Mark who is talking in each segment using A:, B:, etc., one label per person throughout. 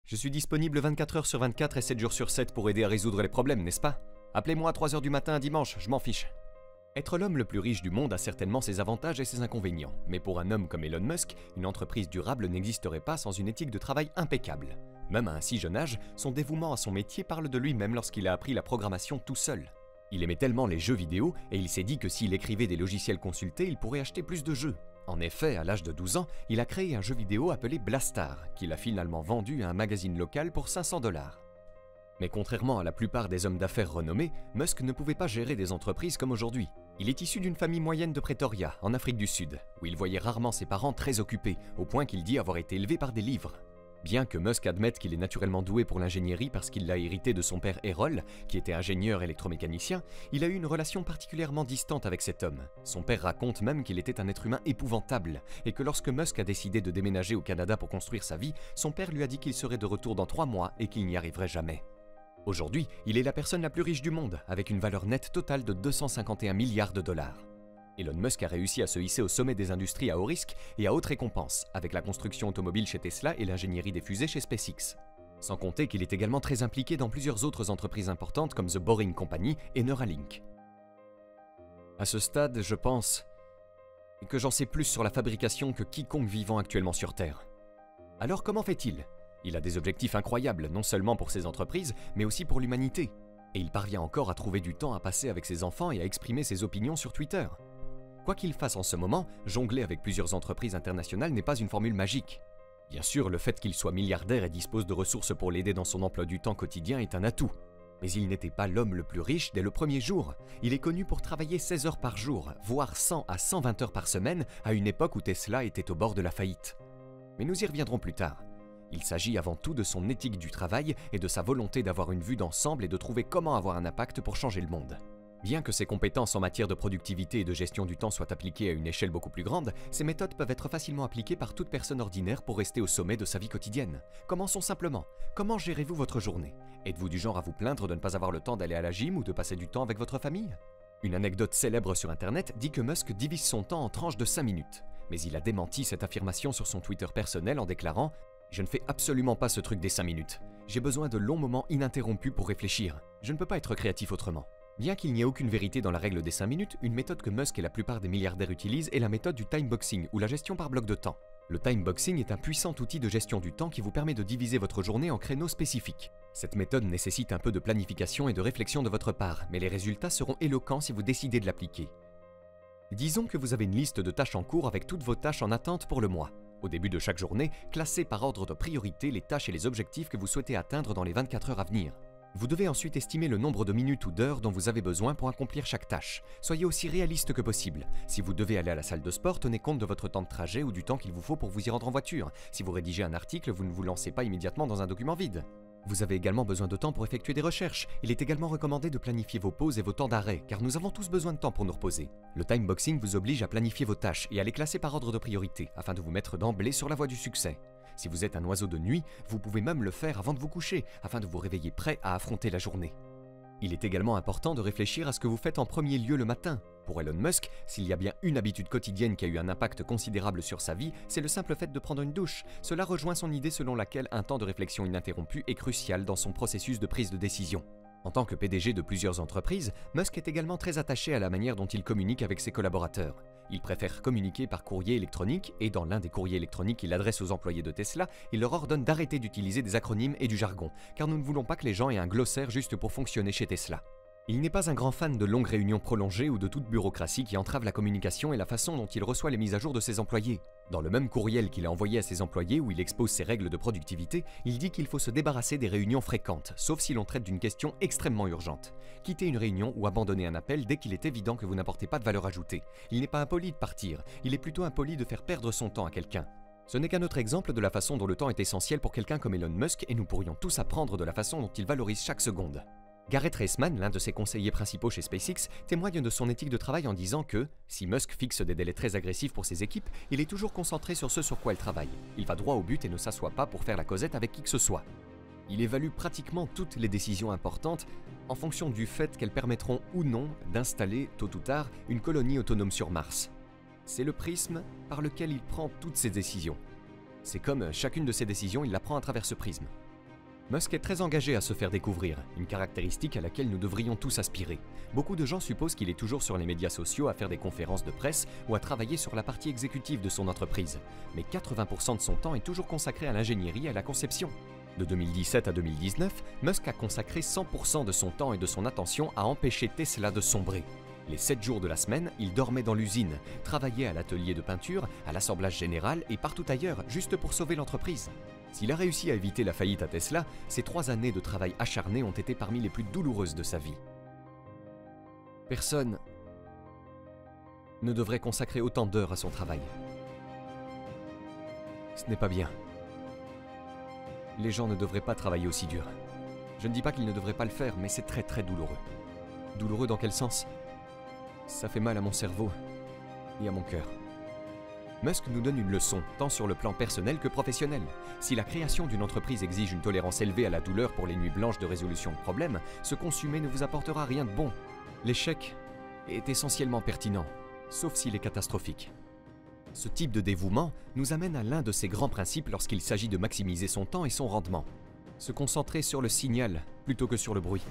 A: Je suis disponible 24 heures sur 24 et 7 jours sur 7 pour aider à résoudre les problèmes, n'est-ce pas? Appelez-moi à 3 heures du matin un dimanche, je m'en fiche. Être l'homme le plus riche du monde a certainement ses avantages et ses inconvénients, mais pour un homme comme Elon Musk, une entreprise durable n'existerait pas sans une éthique de travail impeccable. Même à un si jeune âge, son dévouement à son métier parle de lui-même lorsqu'il a appris la programmation tout seul. Il aimait tellement les jeux vidéo et il s'est dit que s'il écrivait des logiciels consultés, il pourrait acheter plus de jeux. En effet, à l'âge de 12 ans, il a créé un jeu vidéo appelé Blastar, qu'il a finalement vendu à un magazine local pour 500 $. Mais contrairement à la plupart des hommes d'affaires renommés, Musk ne pouvait pas gérer des entreprises comme aujourd'hui. Il est issu d'une famille moyenne de Pretoria, en Afrique du Sud, où il voyait rarement ses parents très occupés, au point qu'il dit avoir été élevé par des livres. Bien que Musk admette qu'il est naturellement doué pour l'ingénierie parce qu'il l'a hérité de son père Errol, qui était ingénieur électromécanicien, il a eu une relation particulièrement distante avec cet homme. Son père raconte même qu'il était un être humain épouvantable, et que lorsque Musk a décidé de déménager au Canada pour construire sa vie, son père lui a dit qu'il serait de retour dans 3 mois et qu'il n'y arriverait jamais. Aujourd'hui, il est la personne la plus riche du monde, avec une valeur nette totale de 251 milliards $. Elon Musk a réussi à se hisser au sommet des industries à haut risque et à haute récompense, avec la construction automobile chez Tesla et l'ingénierie des fusées chez SpaceX. Sans compter qu'il est également très impliqué dans plusieurs autres entreprises importantes comme The Boring Company et Neuralink. À ce stade, je pense que j'en sais plus sur la fabrication que quiconque vivant actuellement sur Terre. Alors comment fait-il? Il a des objectifs incroyables, non seulement pour ses entreprises, mais aussi pour l'humanité. Et il parvient encore à trouver du temps à passer avec ses enfants et à exprimer ses opinions sur Twitter. Quoi qu'il fasse en ce moment, jongler avec plusieurs entreprises internationales n'est pas une formule magique. Bien sûr, le fait qu'il soit milliardaire et dispose de ressources pour l'aider dans son emploi du temps quotidien est un atout. Mais il n'était pas l'homme le plus riche dès le premier jour. Il est connu pour travailler 16 heures par jour, voire 100 à 120 heures par semaine, à une époque où Tesla était au bord de la faillite. Mais nous y reviendrons plus tard. Il s'agit avant tout de son éthique du travail et de sa volonté d'avoir une vue d'ensemble et de trouver comment avoir un impact pour changer le monde. Bien que ses compétences en matière de productivité et de gestion du temps soient appliquées à une échelle beaucoup plus grande, ces méthodes peuvent être facilement appliquées par toute personne ordinaire pour rester au sommet de sa vie quotidienne. Commençons simplement. Comment gérez-vous votre journée? Êtes-vous du genre à vous plaindre de ne pas avoir le temps d'aller à la gym ou de passer du temps avec votre famille? Une anecdote célèbre sur Internet dit que Musk divise son temps en tranches de 5 minutes. Mais il a démenti cette affirmation sur son Twitter personnel en déclarant « Je ne fais absolument pas ce truc des 5 minutes. J'ai besoin de longs moments ininterrompus pour réfléchir. Je ne peux pas être créatif autrement. » Bien qu'il n'y ait aucune vérité dans la règle des 5 minutes, une méthode que Musk et la plupart des milliardaires utilisent est la méthode du timeboxing ou la gestion par bloc de temps. Le timeboxing est un puissant outil de gestion du temps qui vous permet de diviser votre journée en créneaux spécifiques. Cette méthode nécessite un peu de planification et de réflexion de votre part, mais les résultats seront éloquents si vous décidez de l'appliquer. Disons que vous avez une liste de tâches en cours avec toutes vos tâches en attente pour le mois. Au début de chaque journée, classez par ordre de priorité les tâches et les objectifs que vous souhaitez atteindre dans les 24 heures à venir. Vous devez ensuite estimer le nombre de minutes ou d'heures dont vous avez besoin pour accomplir chaque tâche. Soyez aussi réaliste que possible. Si vous devez aller à la salle de sport, tenez compte de votre temps de trajet ou du temps qu'il vous faut pour vous y rendre en voiture. Si vous rédigez un article, vous ne vous lancez pas immédiatement dans un document vide. Vous avez également besoin de temps pour effectuer des recherches. Il est également recommandé de planifier vos pauses et vos temps d'arrêt, car nous avons tous besoin de temps pour nous reposer. Le timeboxing vous oblige à planifier vos tâches et à les classer par ordre de priorité, afin de vous mettre d'emblée sur la voie du succès. Si vous êtes un oiseau de nuit, vous pouvez même le faire avant de vous coucher, afin de vous réveiller prêt à affronter la journée. Il est également important de réfléchir à ce que vous faites en premier lieu le matin. Pour Elon Musk, s'il y a bien une habitude quotidienne qui a eu un impact considérable sur sa vie, c'est le simple fait de prendre une douche. Cela rejoint son idée selon laquelle un temps de réflexion ininterrompu est crucial dans son processus de prise de décision. En tant que PDG de plusieurs entreprises, Musk est également très attaché à la manière dont il communique avec ses collaborateurs. Il préfère communiquer par courrier électronique et dans l'un des courriers électroniques qu'il adresse aux employés de Tesla, il leur ordonne d'arrêter d'utiliser des acronymes et du jargon, car nous ne voulons pas que les gens aient un glossaire juste pour fonctionner chez Tesla. Il n'est pas un grand fan de longues réunions prolongées ou de toute bureaucratie qui entrave la communication et la façon dont il reçoit les mises à jour de ses employés. Dans le même courriel qu'il a envoyé à ses employés où il expose ses règles de productivité, il dit qu'il faut se débarrasser des réunions fréquentes, sauf si l'on traite d'une question extrêmement urgente. Quitter une réunion ou abandonner un appel dès qu'il est évident que vous n'apportez pas de valeur ajoutée. Il n'est pas impoli de partir, il est plutôt impoli de faire perdre son temps à quelqu'un. Ce n'est qu'un autre exemple de la façon dont le temps est essentiel pour quelqu'un comme Elon Musk et nous pourrions tous apprendre de la façon dont il valorise chaque seconde. Gareth Reisman, l'un de ses conseillers principaux chez SpaceX, témoigne de son éthique de travail en disant que, si Musk fixe des délais très agressifs pour ses équipes, il est toujours concentré sur ce sur quoi elle travaille. Il va droit au but et ne s'assoit pas pour faire la causette avec qui que ce soit. Il évalue pratiquement toutes les décisions importantes en fonction du fait qu'elles permettront ou non d'installer, tôt ou tard, une colonie autonome sur Mars. C'est le prisme par lequel il prend toutes ses décisions. C'est comme chacune de ses décisions, il la prend à travers ce prisme. Musk est très engagé à se faire découvrir, une caractéristique à laquelle nous devrions tous aspirer. Beaucoup de gens supposent qu'il est toujours sur les médias sociaux à faire des conférences de presse ou à travailler sur la partie exécutive de son entreprise. Mais 80% de son temps est toujours consacré à l'ingénierie et à la conception. De 2017 à 2019, Musk a consacré 100% de son temps et de son attention à empêcher Tesla de sombrer. Les 7 jours de la semaine, il dormait dans l'usine, travaillait à l'atelier de peinture, à l'assemblage général et partout ailleurs, juste pour sauver l'entreprise. S'il a réussi à éviter la faillite à Tesla, ces 3 années de travail acharné ont été parmi les plus douloureuses de sa vie. Personne ne devrait consacrer autant d'heures à son travail. Ce n'est pas bien. Les gens ne devraient pas travailler aussi dur. Je ne dis pas qu'ils ne devraient pas le faire, mais c'est très très douloureux. Douloureux dans quel sens ? Ça fait mal à mon cerveau et à mon cœur. Musk nous donne une leçon, tant sur le plan personnel que professionnel. Si la création d'une entreprise exige une tolérance élevée à la douleur pour les nuits blanches de résolution de problèmes, se consumer ne vous apportera rien de bon. L'échec est essentiellement pertinent, sauf s'il est catastrophique. Ce type de dévouement nous amène à l'un de ses grands principes lorsqu'il s'agit de maximiser son temps et son rendement. Se concentrer sur le signal plutôt que sur le bruit.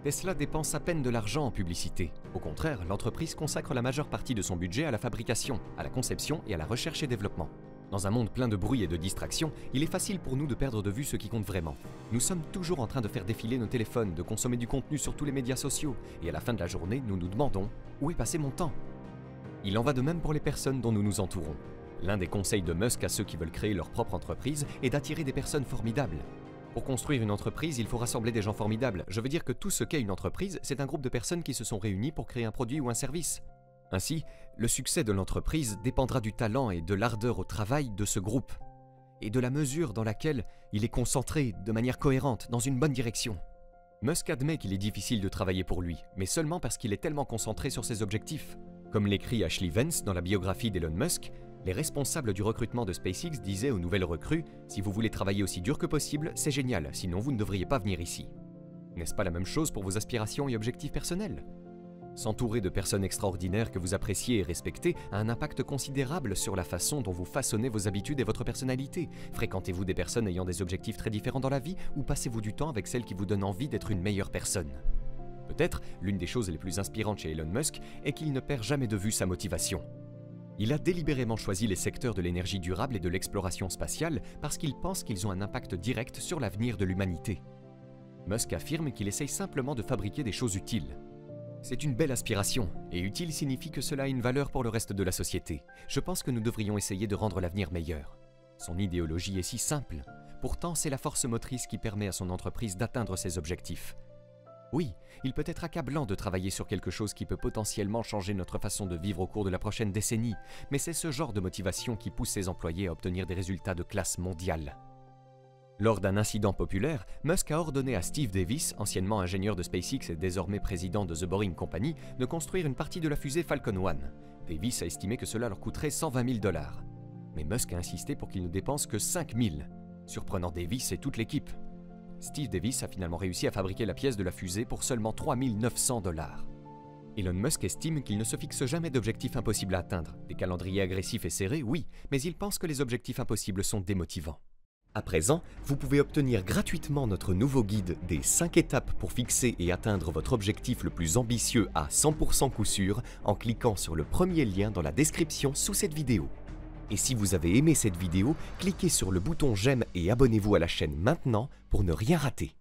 A: Tesla dépense à peine de l'argent en publicité. Au contraire, l'entreprise consacre la majeure partie de son budget à la fabrication, à la conception et à la recherche et développement. Dans un monde plein de bruit et de distractions, il est facile pour nous de perdre de vue ce qui compte vraiment. Nous sommes toujours en train de faire défiler nos téléphones, de consommer du contenu sur tous les médias sociaux, et à la fin de la journée, nous nous demandons « Où est passé mon temps ?» Il en va de même pour les personnes dont nous nous entourons. L'un des conseils de Musk à ceux qui veulent créer leur propre entreprise est d'attirer des personnes formidables. Pour construire une entreprise, il faut rassembler des gens formidables. Je veux dire que tout ce qu'est une entreprise, c'est un groupe de personnes qui se sont réunies pour créer un produit ou un service. Ainsi, le succès de l'entreprise dépendra du talent et de l'ardeur au travail de ce groupe, et de la mesure dans laquelle il est concentré de manière cohérente, dans une bonne direction. Musk admet qu'il est difficile de travailler pour lui, mais seulement parce qu'il est tellement concentré sur ses objectifs. Comme l'écrit Ashley Vance dans la biographie d'Elon Musk, les responsables du recrutement de SpaceX disaient aux nouvelles recrues « Si vous voulez travailler aussi dur que possible, c'est génial, sinon vous ne devriez pas venir ici. » N'est-ce pas la même chose pour vos aspirations et objectifs personnels ? S'entourer de personnes extraordinaires que vous appréciez et respectez a un impact considérable sur la façon dont vous façonnez vos habitudes et votre personnalité. Fréquentez-vous des personnes ayant des objectifs très différents dans la vie ou passez-vous du temps avec celles qui vous donnent envie d'être une meilleure personne ? Peut-être, l'une des choses les plus inspirantes chez Elon Musk est qu'il ne perd jamais de vue sa motivation. Il a délibérément choisi les secteurs de l'énergie durable et de l'exploration spatiale parce qu'il pense qu'ils ont un impact direct sur l'avenir de l'humanité. Musk affirme qu'il essaye simplement de fabriquer des choses utiles. C'est une belle aspiration, et utile signifie que cela a une valeur pour le reste de la société. Je pense que nous devrions essayer de rendre l'avenir meilleur. Son idéologie est si simple, pourtant c'est la force motrice qui permet à son entreprise d'atteindre ses objectifs. Oui, il peut être accablant de travailler sur quelque chose qui peut potentiellement changer notre façon de vivre au cours de la prochaine décennie, mais c'est ce genre de motivation qui pousse ses employés à obtenir des résultats de classe mondiale. Lors d'un incident populaire, Musk a ordonné à Steve Davis, anciennement ingénieur de SpaceX et désormais président de The Boring Company, de construire une partie de la fusée Falcon 1. Davis a estimé que cela leur coûterait 120 000 $. Mais Musk a insisté pour qu'il ne dépense que 5 000, surprenant Davis et toute l'équipe. Steve Davis a finalement réussi à fabriquer la pièce de la fusée pour seulement 3 900 $. Elon Musk estime qu'il ne se fixe jamais d'objectifs impossibles à atteindre. Des calendriers agressifs et serrés, oui, mais il pense que les objectifs impossibles sont démotivants. À présent, vous pouvez obtenir gratuitement notre nouveau guide des 5 étapes pour fixer et atteindre votre objectif le plus ambitieux à 100% coup sûr en cliquant sur le premier lien dans la description sous cette vidéo. Et si vous avez aimé cette vidéo, cliquez sur le bouton j'aime et abonnez-vous à la chaîne maintenant pour ne rien rater.